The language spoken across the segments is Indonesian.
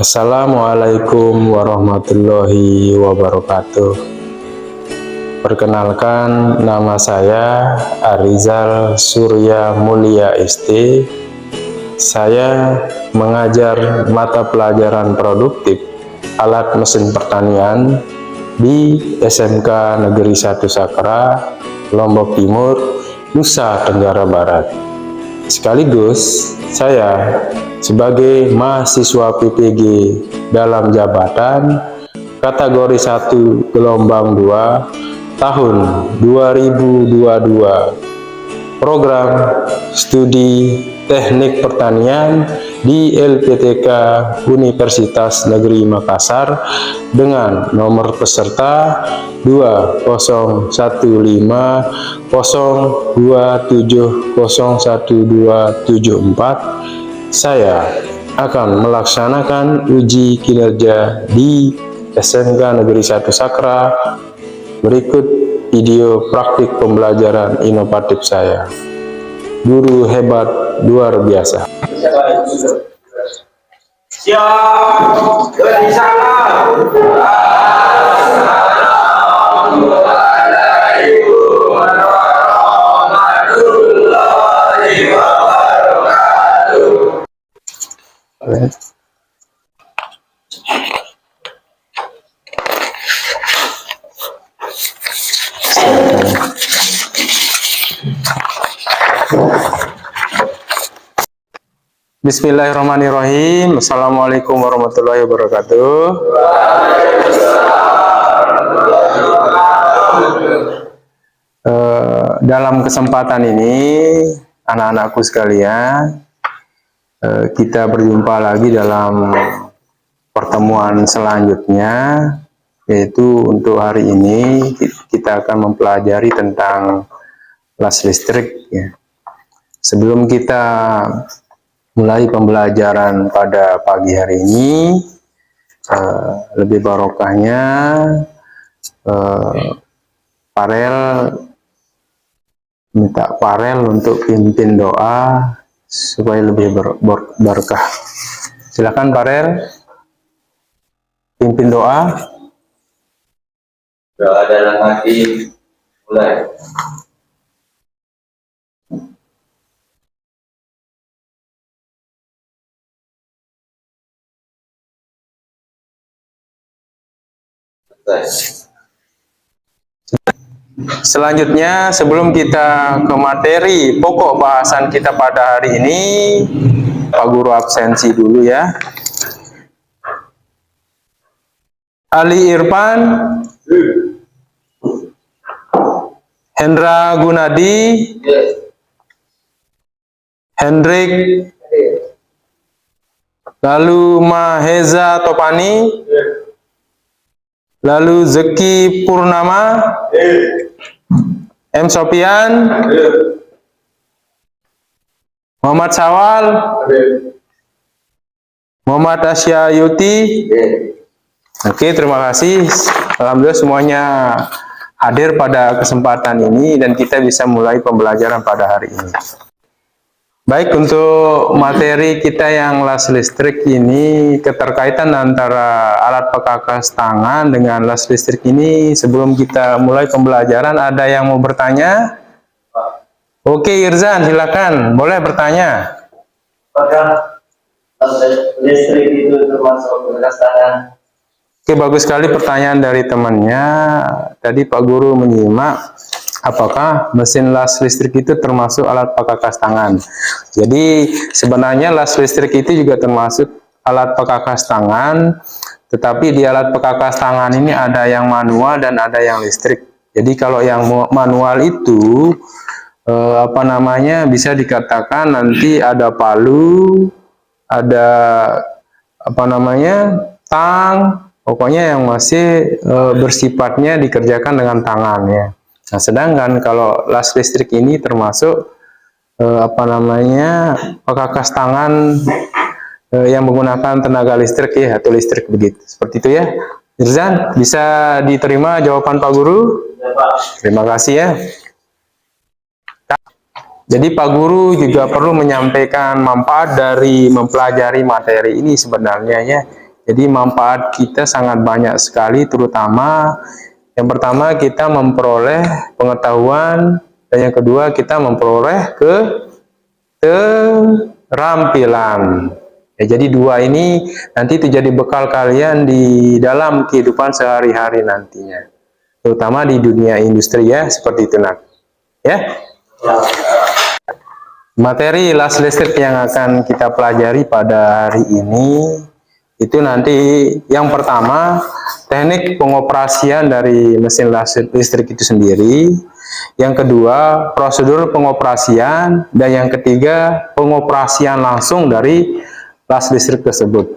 Assalamualaikum warahmatullahi wabarakatuh. Perkenalkan, nama saya Arizal Surya Mulia ST. Saya mengajar mata pelajaran produktif alat mesin pertanian di SMK Negeri 1 Sakra, Lombok Timur, Nusa Tenggara Barat. Sekaligus saya sebagai mahasiswa PPG dalam jabatan kategori 1 gelombang 2 tahun 2022 program studi teknik pertanian di LPTK Universitas Negeri Makassar dengan nomor peserta 201502701274. Saya akan melaksanakan uji kinerja di SMK Negeri 1 Sakra. Berikut video praktik pembelajaran inovatif saya. Guru hebat luar biasa. Siap, dari sana. Assalamualaikum warahmatullahi wabarakatuh. Bismillahirrahmanirrahim. Assalamualaikum warahmatullahi wabarakatuh. Dalam kesempatan ini, anak-anakku sekalian, kita berjumpa lagi dalam pertemuan selanjutnya, yaitu untuk hari ini kita akan mempelajari tentang las listrik. Sebelum kita mulai pembelajaran pada pagi hari ini, lebih barokahnya minta Farel untuk pimpin doa supaya lebih berkah. Silakan Farel, pimpin doa. Doa dalam hati, mulai. Selanjutnya, sebelum kita ke materi pokok bahasan kita pada hari ini, Pak Guru absensi dulu ya. Ali Irfan, Hendra Gunadi, Hendrik, lalu Maheza Topani, lalu Zeki Purnama, M. Sopian, Muhammad Sawal, Muhammad Asya Yuti. Oke, terima kasih. Alhamdulillah semuanya hadir pada kesempatan ini dan kita bisa mulai pembelajaran pada hari ini. Baik, untuk materi kita yang las listrik ini, keterkaitan antara alat pekakas tangan dengan las listrik ini, sebelum kita mulai pembelajaran, ada yang mau bertanya? Oke, Irzan, silakan, boleh bertanya. Apakah listrik itu termasuk pekakas tangan? Oke, bagus sekali pertanyaan dari temannya. Tadi Pak Guru menyimak, apakah mesin las listrik itu termasuk alat pekakas tangan. Jadi sebenarnya las listrik itu juga termasuk alat pekakas tangan, tetapi di alat pekakas tangan ini ada yang manual dan ada yang listrik. Jadi kalau yang manual itu bisa dikatakan nanti ada palu, ada tang, pokoknya yang masih bersifatnya dikerjakan dengan tangan ya. Nah, sedangkan kalau las listrik ini termasuk pekakas tangan yang menggunakan tenaga listrik ya, atau listrik begitu. Seperti itu ya. Irzan, bisa diterima jawaban Pak Guru? Ya, Pak. Terima kasih ya. Jadi Pak Guru juga perlu menyampaikan manfaat dari mempelajari materi ini sebenarnya ya. Jadi manfaat kita sangat banyak sekali, terutama yang pertama kita memperoleh pengetahuan, dan yang kedua kita memperoleh keterampilan. Ya, jadi dua ini nanti itu jadi bekal kalian di dalam kehidupan sehari-hari nantinya, terutama di dunia industri ya, seperti itu nak. Ya. Materi las listrik yang akan kita pelajari pada hari ini itu nanti yang pertama teknik pengoperasian dari mesin las listrik itu sendiri, yang kedua prosedur pengoperasian, dan yang ketiga pengoperasian langsung dari las listrik tersebut.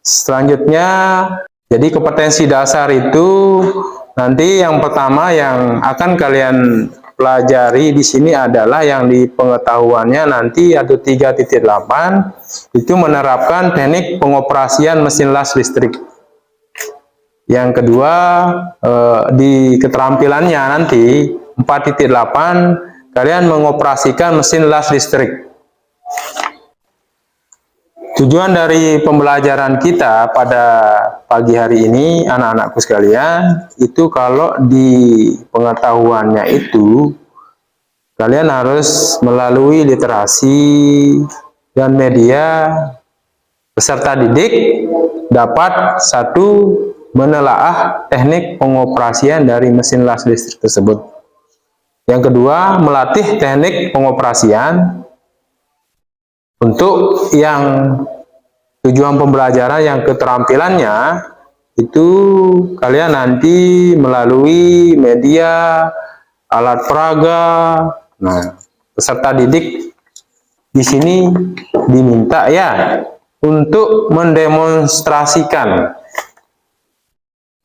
Selanjutnya, jadi kompetensi dasar itu nanti yang pertama yang akan kalian pelajari di sini adalah yang di pengetahuannya nanti atau 3.8 itu menerapkan teknik pengoperasian mesin las listrik. Yang kedua di keterampilannya nanti 4.8 kalian mengoperasikan mesin las listrik. Tujuan dari pembelajaran kita pada pagi hari ini, anak-anakku sekalian, itu kalau di pengetahuannya itu, kalian harus melalui literasi dan media peserta didik dapat satu menelaah teknik pengoperasian dari mesin las listrik tersebut. Yang kedua, melatih teknik pengoperasian. Untuk yang tujuan pembelajaran yang keterampilannya itu kalian nanti melalui media, alat peraga. Nah, peserta didik di sini diminta ya untuk mendemonstrasikan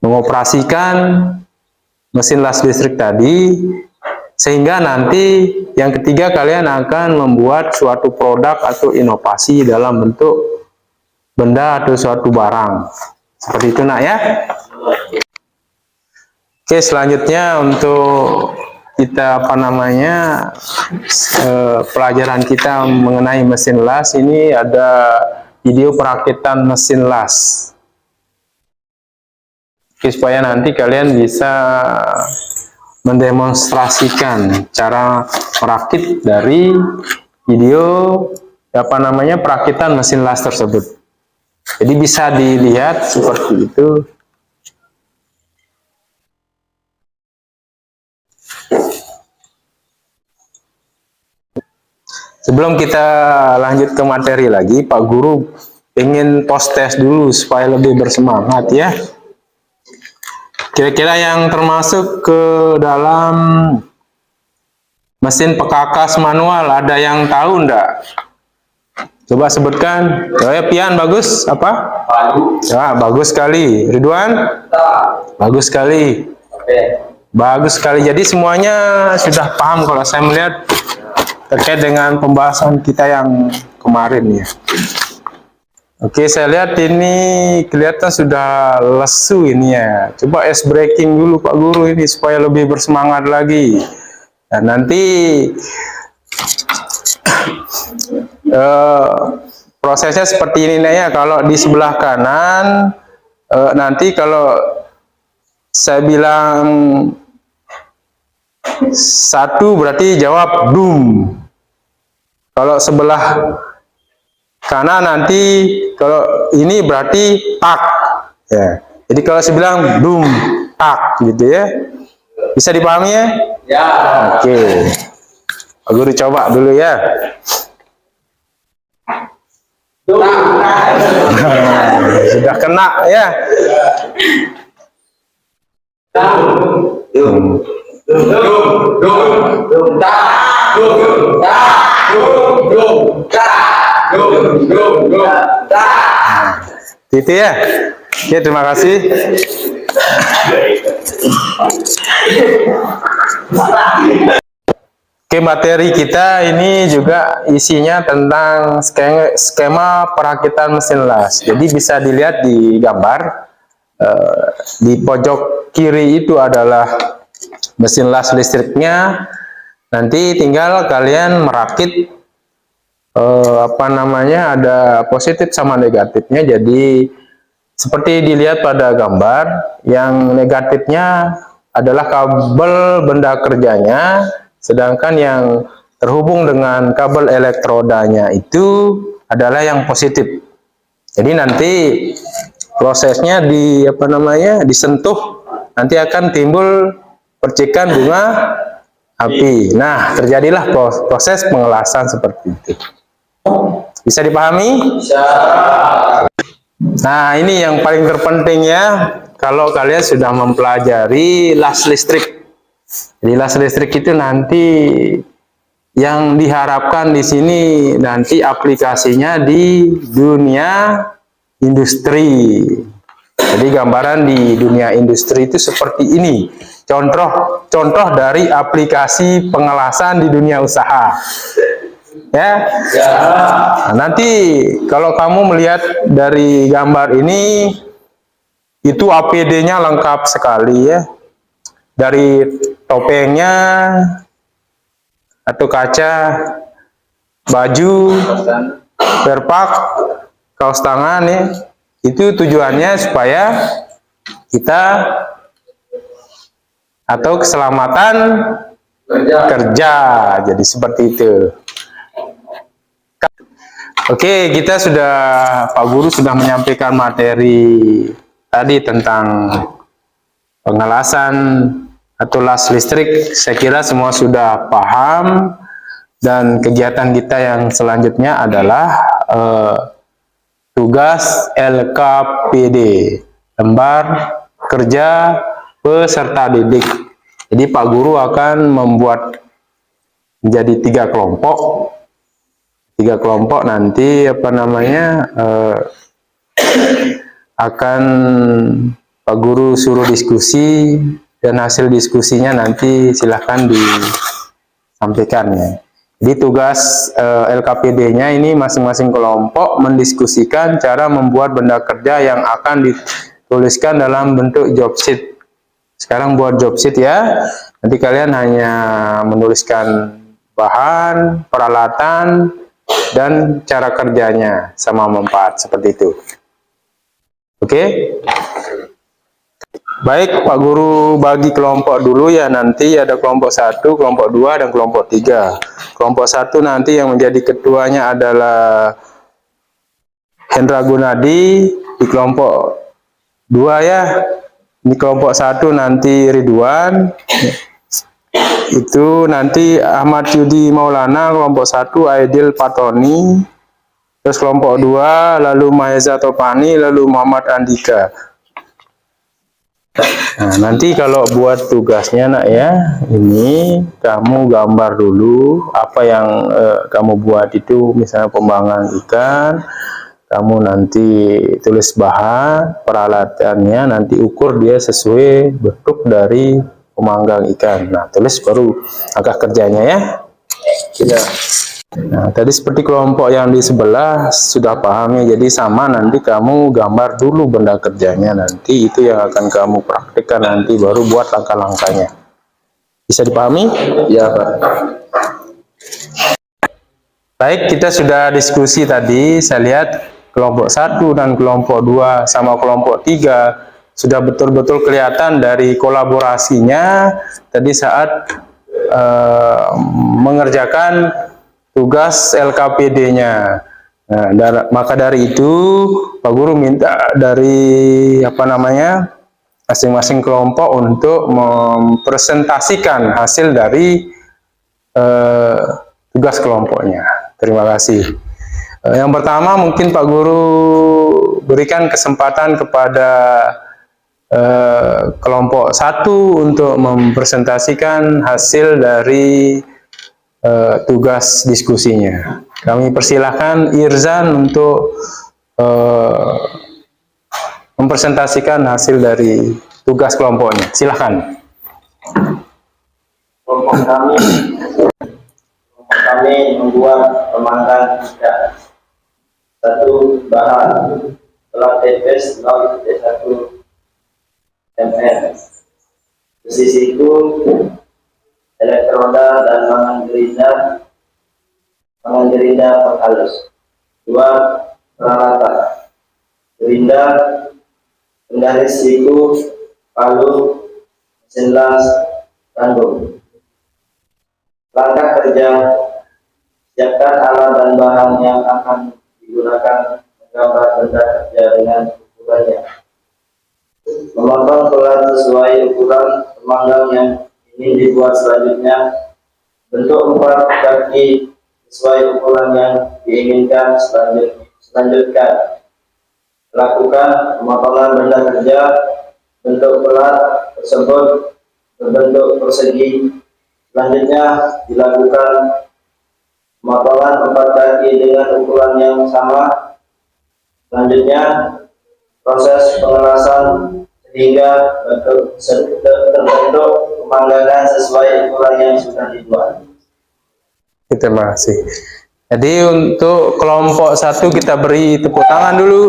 mengoperasikan mesin las listrik tadi, sehingga nanti yang ketiga kalian akan membuat suatu produk atau inovasi dalam bentuk benda atau suatu barang. Seperti itu nak ya. Oke, selanjutnya untuk kita pelajaran kita mengenai mesin las, ini ada video perakitan mesin las. Oke, supaya nanti kalian bisa mendemonstrasikan cara merakit dari video perakitan mesin las tersebut. Jadi bisa dilihat seperti itu. Sebelum kita lanjut ke materi lagi, Pak Guru ingin post test dulu supaya lebih bersemangat ya. Kira-kira yang termasuk ke dalam mesin pekakas manual ada yang tahu enggak? Coba sebutkan. Ya, Pian bagus apa? Ya, bagus sekali. Ridwan? Bagus sekali. Bagus sekali. Jadi semuanya sudah paham kalau saya melihat terkait dengan pembahasan kita yang kemarin ya. Oke, saya lihat ini kelihatan sudah lesu ini ya. Coba ice breaking dulu Pak Guru ini supaya lebih bersemangat lagi. Dan nanti prosesnya seperti ini ya. Kalau di sebelah kanan nanti kalau saya bilang 1 berarti jawab dum. Kalau sebelah kanan nanti kalau ini berarti tak ya. Jadi kalau saya bilang dum tak gitu ya, bisa dipahami ya? Ya. Oke, Pak Guru coba dulu ya. Sudah kena ya. Gitu ya. Oke, terima kasih. Oke, materi kita ini juga isinya tentang skema perakitan mesin las. Jadi bisa dilihat di gambar di pojok kiri itu adalah mesin las listriknya. Nanti tinggal kalian merakit ada positif sama negatifnya. Jadi Seperti dilihat pada gambar, yang negatifnya adalah kabel benda kerjanya, sedangkan yang terhubung dengan kabel elektrodanya itu adalah yang positif. Jadi nanti prosesnya disentuh, nanti akan timbul percikan bunga api. Nah, terjadilah proses pengelasan seperti itu. Bisa dipahami? Bisa. Nah, ini yang paling terpenting ya, kalau kalian sudah mempelajari las listrik. Jadi las listrik itu nanti yang diharapkan di sini nanti aplikasinya di dunia industri. Jadi gambaran di dunia industri itu seperti ini. Contoh dari aplikasi pengelasan di dunia usaha. Ya. Nah, nanti kalau kamu melihat dari gambar ini, itu APD-nya lengkap sekali ya. Dari topengnya atau kaca, baju, perpak, kaos tangan ya. Itu tujuannya supaya kita atau keselamatan kerja. Jadi seperti itu. Oke, kita Pak Guru sudah menyampaikan materi tadi tentang pengelasan atau las listrik. Saya kira semua sudah paham, dan kegiatan kita yang selanjutnya adalah tugas LKPD, lembar kerja peserta didik. Jadi Pak Guru akan membuat menjadi 3 kelompok. 3 kelompok nanti akan Pak Guru suruh diskusi, dan hasil diskusinya nanti silahkan disampaikan ya. Jadi tugas LKPD-nya ini masing-masing kelompok mendiskusikan cara membuat benda kerja yang akan dituliskan dalam bentuk job sheet. Sekarang buat job sheet ya, nanti kalian hanya menuliskan bahan, peralatan, dan cara kerjanya sama manfaat seperti itu. Oke? Baik, Pak Guru bagi kelompok dulu ya, nanti ada kelompok 1, kelompok 2, dan kelompok 3. Kelompok 1 nanti yang menjadi ketuanya adalah Hendra Gunadi, di kelompok 2 ya. Di kelompok 1 nanti Ridwan. Itu nanti Ahmad Yudi Maulana, kelompok 1 Aidil Patoni, terus kelompok 2 lalu Maheza Topani, lalu Muhammad Andika. Nah, nanti kalau buat tugasnya nak ya, ini kamu gambar dulu apa yang kamu buat itu, misalnya pembangunan ikan, kamu nanti tulis bahan, peralatannya nanti ukur dia sesuai bentuk dari pemanggang ikan. Nah, tulis baru angka kerjanya ya. Ya. Nah, tadi seperti kelompok yang di sebelah sudah paham ya, jadi sama, nanti kamu gambar dulu benda kerjanya, nanti itu yang akan kamu praktikkan, nanti baru buat langkah-langkahnya. Bisa dipahami? Ya, Pak. Baik, kita sudah diskusi tadi, saya lihat kelompok 1 dan kelompok 2 sama kelompok 3 sudah betul-betul kelihatan dari kolaborasinya tadi saat mengerjakan tugas LKPD-nya. Nah, maka dari itu Pak Guru minta dari masing-masing kelompok untuk mempresentasikan hasil dari tugas kelompoknya. Terima kasih. Yang pertama mungkin Pak Guru berikan kesempatan kepada kelompok 1 untuk mempresentasikan hasil dari tugas diskusinya. Kami persilahkan Irzan untuk mempresentasikan hasil dari tugas kelompoknya. Silahkan. Kelompok kami membuat pemanggang ikan. 1 bahan telah TPS 0.1 mm. Besi siku, elektroda, dan mangan gerinda penghalus. 2 peralatan gerinda, penggaris siku, palu, mesin las, tanduk. Langkah kerja: siapkan alat dan bahan yang akan digunakan menggambar benda kerja dengan ukurannya. Memotong pelat sesuai ukuran pemanggang yang ingin dibuat selanjutnya. Bentuk 4 kaki sesuai ukuran yang diinginkan selanjutkan. Lakukan pemotongan benda kerja. Bentuk pelat tersebut berbentuk persegi. Selanjutnya dilakukan pemotongan 4 kaki dengan ukuran yang sama. Selanjutnya proses pengelasan sehingga terbentuk pemanggangan sesuai ukuran yang sudah dibuat. Terima kasih. Jadi untuk kelompok 1 kita beri tepuk tangan dulu.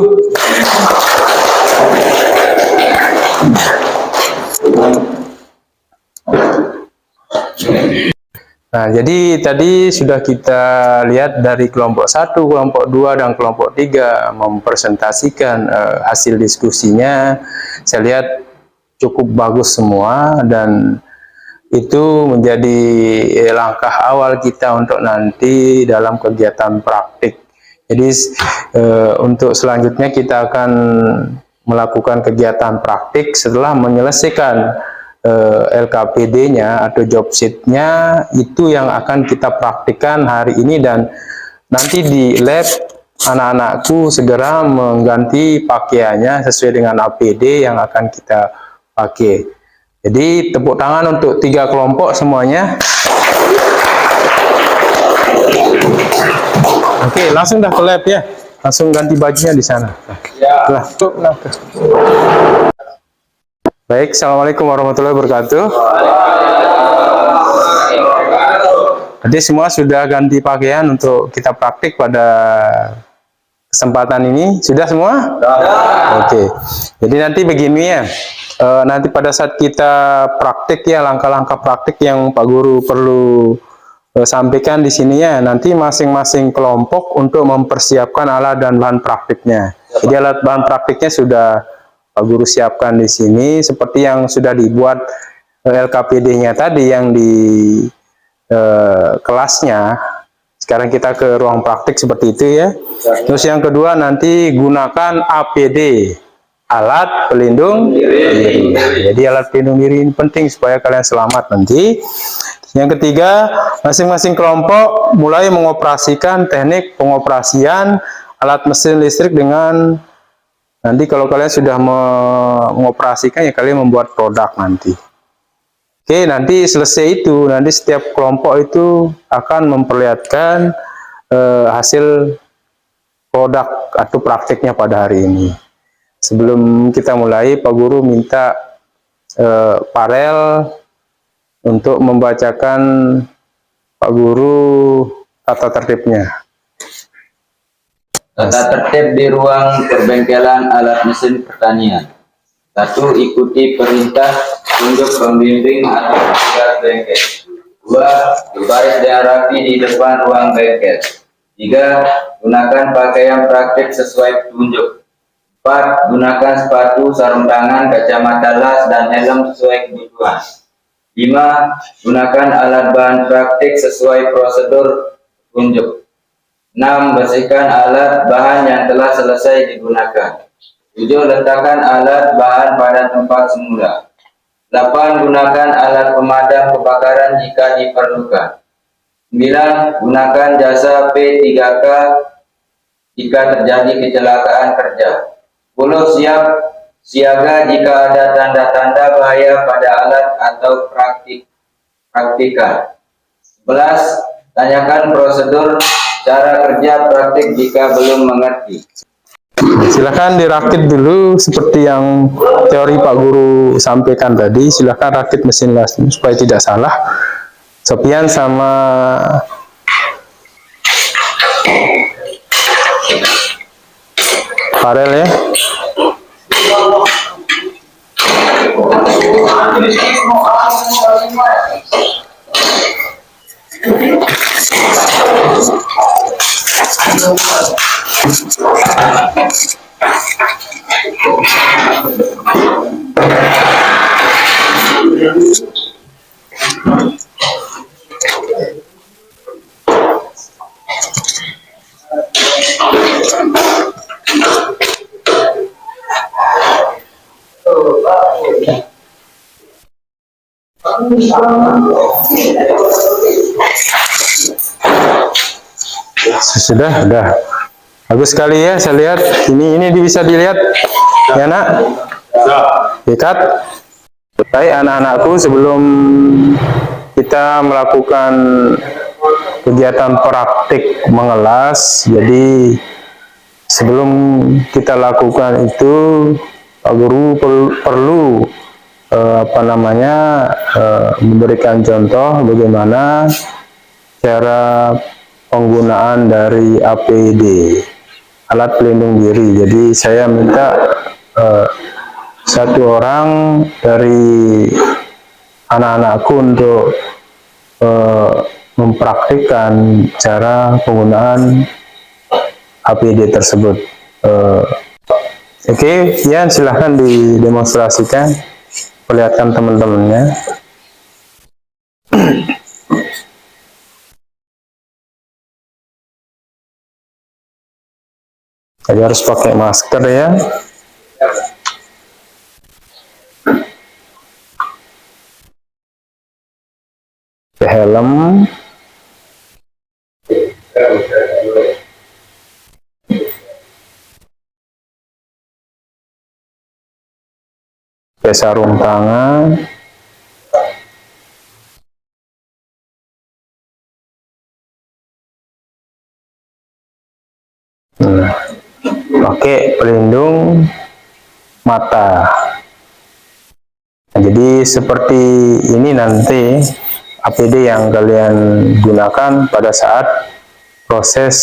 Nah, jadi tadi sudah kita lihat dari kelompok 1, kelompok 2, dan kelompok 3 mempresentasikan hasil diskusinya. Saya lihat cukup bagus semua, dan itu menjadi langkah awal kita untuk nanti dalam kegiatan praktik. Jadi untuk selanjutnya kita akan melakukan kegiatan praktik setelah menyelesaikan LKPD-nya atau job sheet-nya, itu yang akan kita praktikkan hari ini, dan nanti di lab anak-anakku segera mengganti pakaiannya sesuai dengan APD yang akan kita pakai. Jadi tepuk tangan untuk 3 kelompok semuanya. Oke, langsung dah ke lab ya. Langsung ganti bajunya di sana. Ya. Nah. Baik, Assalamualaikum warahmatullahi wabarakatuh. Jadi semua sudah ganti pakaian untuk kita praktik pada kesempatan ini. Sudah semua? Oke. Jadi nanti begini ya. Nanti pada saat kita praktik ya, langkah-langkah praktik yang Pak Guru perlu sampaikan di sini ya. Nanti masing-masing kelompok untuk mempersiapkan alat dan bahan praktiknya. Jadi alat bahan praktiknya sudah Pak Guru siapkan di sini, seperti yang sudah dibuat LKPD-nya tadi yang di kelasnya. Sekarang kita ke ruang praktik seperti itu ya. Terus yang kedua, nanti gunakan APD, alat pelindung diri. Jadi alat pelindung diri ini penting supaya kalian selamat nanti. Yang ketiga, masing-masing kelompok mulai mengoperasikan teknik pengoperasian alat mesin listrik dengan, nanti kalau kalian sudah mengoperasikan ya kalian membuat produk nanti. Oke, nanti selesai itu, nanti setiap kelompok itu akan memperlihatkan hasil produk atau praktiknya pada hari ini. Sebelum kita mulai, Pak Guru minta Farel untuk membacakan Pak Guru tata tertibnya. Tata tertib di ruang perbengkelan alat mesin pertanian. 1. Ikuti perintah tunjuk pembimbing atau petugas bengkel. 2. Berbaris dengan rapi di depan ruang bengkel. 3. Gunakan pakaian praktik sesuai petunjuk. 4. Gunakan sepatu, sarung tangan, kacamata las, dan helm sesuai kebutuhan. 5. Gunakan alat bahan praktik sesuai prosedur petunjuk. 6. Bersihkan alat bahan yang telah selesai digunakan. 7. Letakkan alat bahan pada tempat semula. 8. Gunakan alat pemadam kebakaran jika diperlukan. 9. Gunakan jasa P3K jika terjadi kecelakaan kerja. 10. Siap siaga jika ada tanda-tanda bahaya pada alat atau praktikan. 11. Tanyakan prosedur cara kerja praktik jika belum mengerti. Silahkan dirakit dulu seperti yang teori Pak Guru sampaikan tadi. Silahkan rakit mesin las supaya tidak salah. Sopian sama Farel ya. Sudah. Bagus sekali ya, saya lihat. Ini bisa dilihat, ya nak? Ikat. Baik anak-anakku, sebelum kita melakukan kegiatan praktik mengelas, jadi sebelum kita lakukan itu, Pak Guru perlu memberikan contoh bagaimana cara penggunaan dari APD, alat pelindung diri. Jadi saya minta satu orang dari anak-anakku untuk mempraktikkan cara penggunaan APD tersebut. Oke, Yan, silahkan didemonstrasikan, perlihatkan teman-temannya. Jadi harus pakai masker ya. Pakai helm. Pakai sarung tangan. Pakai pelindung mata. Nah, jadi seperti ini nanti APD yang kalian gunakan pada saat proses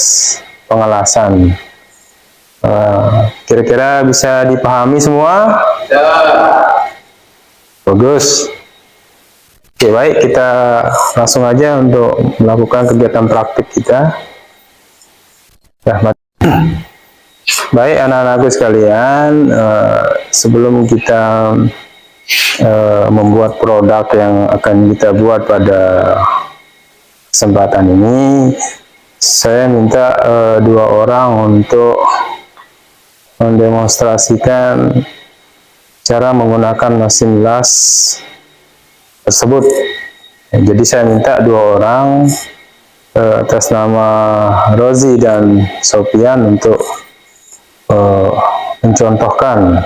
pengelasan. Kira-kira bisa dipahami semua? Bagus. Oke, baik, kita langsung aja untuk melakukan kegiatan praktik kita. Baik anak-anakku sekalian, sebelum kita membuat produk yang akan kita buat pada kesempatan ini, saya minta dua orang untuk mendemonstrasikan cara menggunakan mesin las tersebut. Jadi saya minta dua orang atas nama Rozi dan Sofian untuk mencontohkan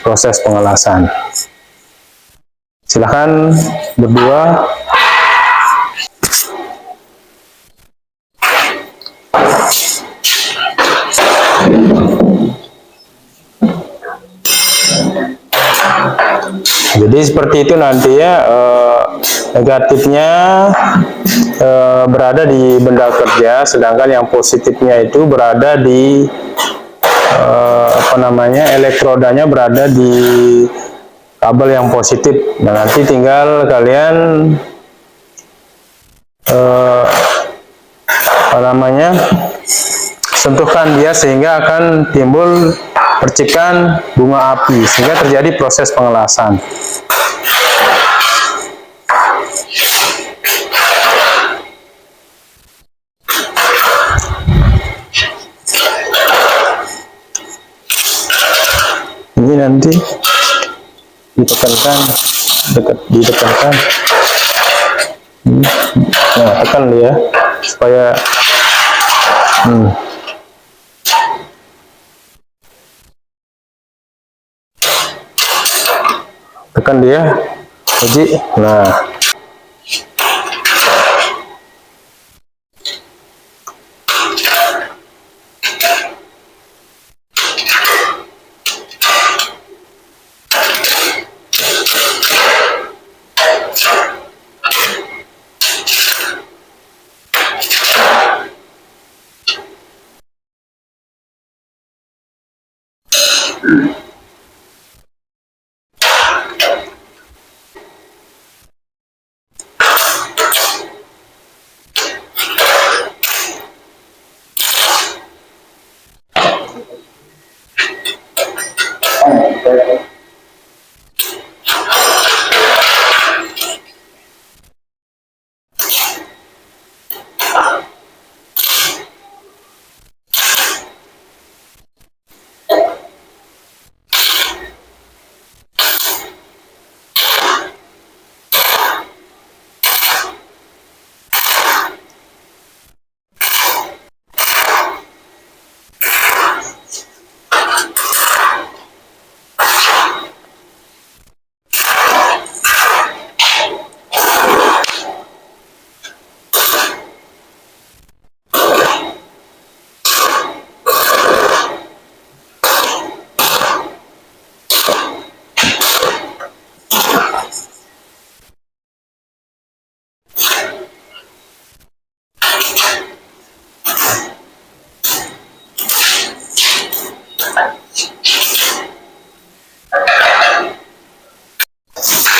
proses pengelasan. Silakan berdua. Jadi seperti itu nanti ya, negatifnya berada di benda kerja, sedangkan yang positifnya itu berada di elektrodanya berada di kabel yang positif. Nah, nanti tinggal kalian sentuhkan dia sehingga akan timbul percikan bunga api sehingga terjadi proses pengelasan. Ini nanti ditekankan, ditekankan. Nah, tekan dia supaya tekan dia, Haji. Nah,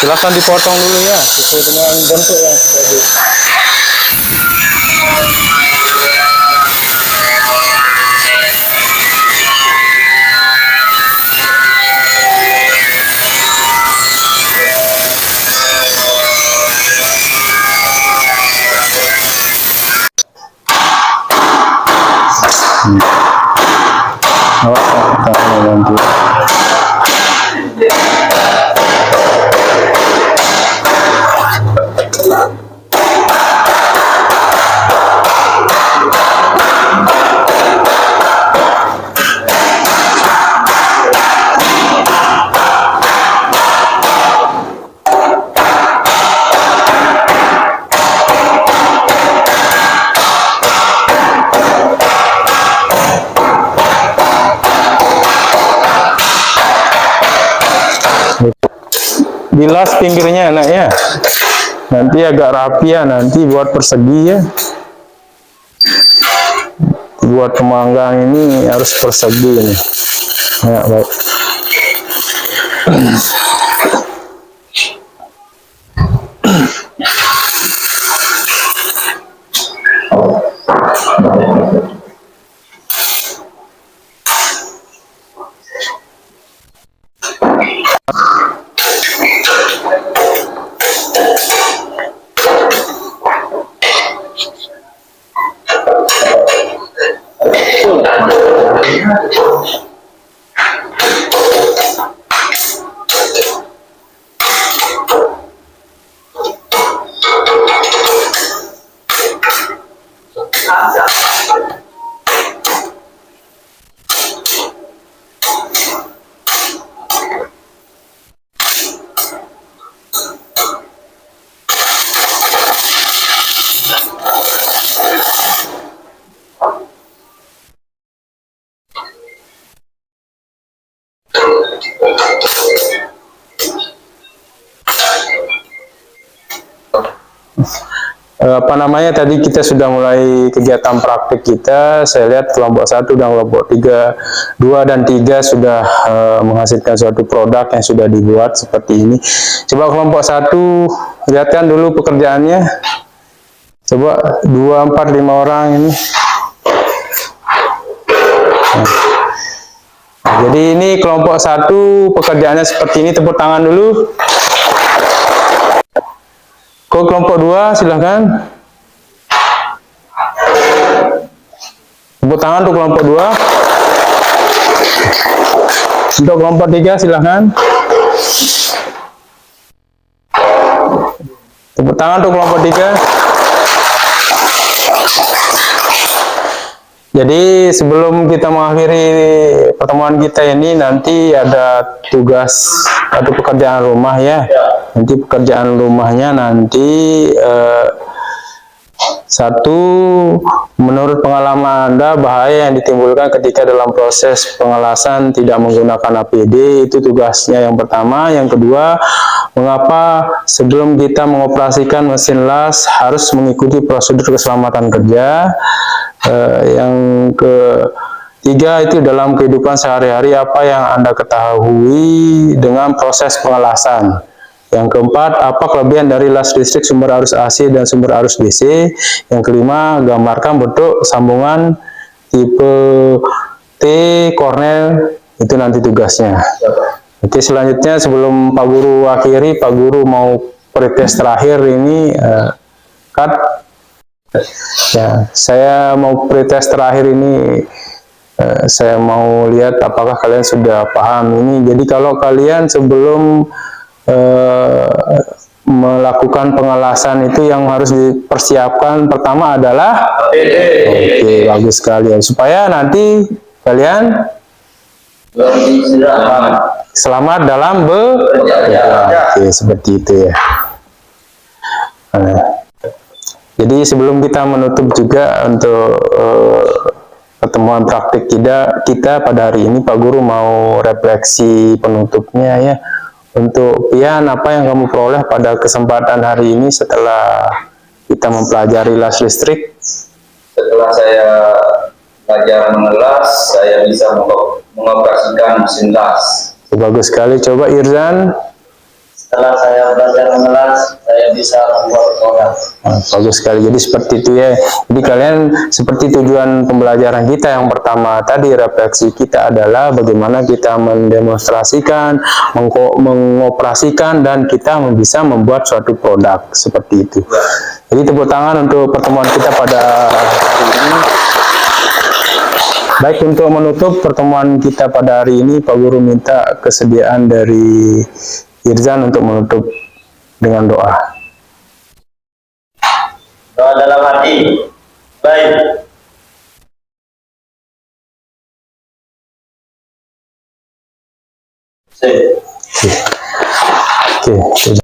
Silakan dipotong dulu ya, sesuai dengan bentuk yang sudah di. Oh, kita ganti. Bilas pinggirnya enak ya, nanti agak rapi ya, nanti buat persegi ya, buat pemanggang ini harus persegi ini ya. Baik. Apa namanya, tadi kita sudah mulai kegiatan praktik kita. Saya lihat kelompok 1 dan kelompok 3, 2 dan 3 sudah menghasilkan suatu produk yang sudah dibuat seperti ini. Coba kelompok 1 lihatkan dulu pekerjaannya. Coba 2, 4, 5 orang ini. Nah, jadi ini kelompok 1 pekerjaannya seperti ini, tepuk tangan dulu. Ke kelompok 2 silahkan. Tepuk tangan untuk kelompok 2. Untuk kelompok 3 silahkan. Tepuk tangan untuk kelompok 3. Jadi sebelum kita mengakhiri pertemuan kita ini, nanti ada tugas atau pekerjaan rumah ya. Nanti pekerjaan rumahnya nanti satu, menurut pengalaman Anda bahaya yang ditimbulkan ketika dalam proses pengelasan tidak menggunakan APD, itu tugasnya yang pertama. Yang kedua, mengapa sebelum kita mengoperasikan mesin las harus mengikuti prosedur keselamatan kerja. Yang ketiga, itu dalam kehidupan sehari-hari apa yang Anda ketahui dengan proses pengelasan. Yang keempat, apa kelebihan dari las listrik sumber arus AC dan sumber arus DC. Yang kelima, gambarkan bentuk sambungan tipe T, Cornell, Itu nanti tugasnya. Oke, selanjutnya sebelum Pak Guru akhiri, Pak Guru mau pretest terakhir ini cut. Ya, saya mau pretest terakhir ini. Saya mau lihat apakah kalian sudah paham ini. Jadi kalau kalian sebelum melakukan pengelasan itu yang harus dipersiapkan pertama adalah oke, bagus sekali ya. Supaya nanti kalian selamat dalam bekerja. Oke, seperti itu ya. Jadi sebelum kita menutup juga untuk pertemuan praktik kita pada hari ini, Pak Guru mau refleksi penutupnya ya. Untuk Pian, apa yang kamu peroleh pada kesempatan hari ini setelah kita mempelajari las listrik? Setelah saya belajar mengelas, saya bisa mengoperasikan mesin las. Bagus sekali. Coba Irzan. Setelah saya belajar mengelas, saya bisa membuat produk. Bagus sekali. Jadi seperti itu ya. Jadi kalian seperti tujuan pembelajaran kita yang pertama tadi, refleksi kita adalah bagaimana kita mendemonstrasikan, mengoperasikan, dan kita bisa membuat suatu produk seperti itu. Jadi tepuk tangan untuk pertemuan kita pada hari ini. Baik, untuk menutup pertemuan kita pada hari ini, Pak Guru minta kesediaan dari Irzan untuk menutup dengan doa. Doa dalam hati. Baik. Sip. Oke.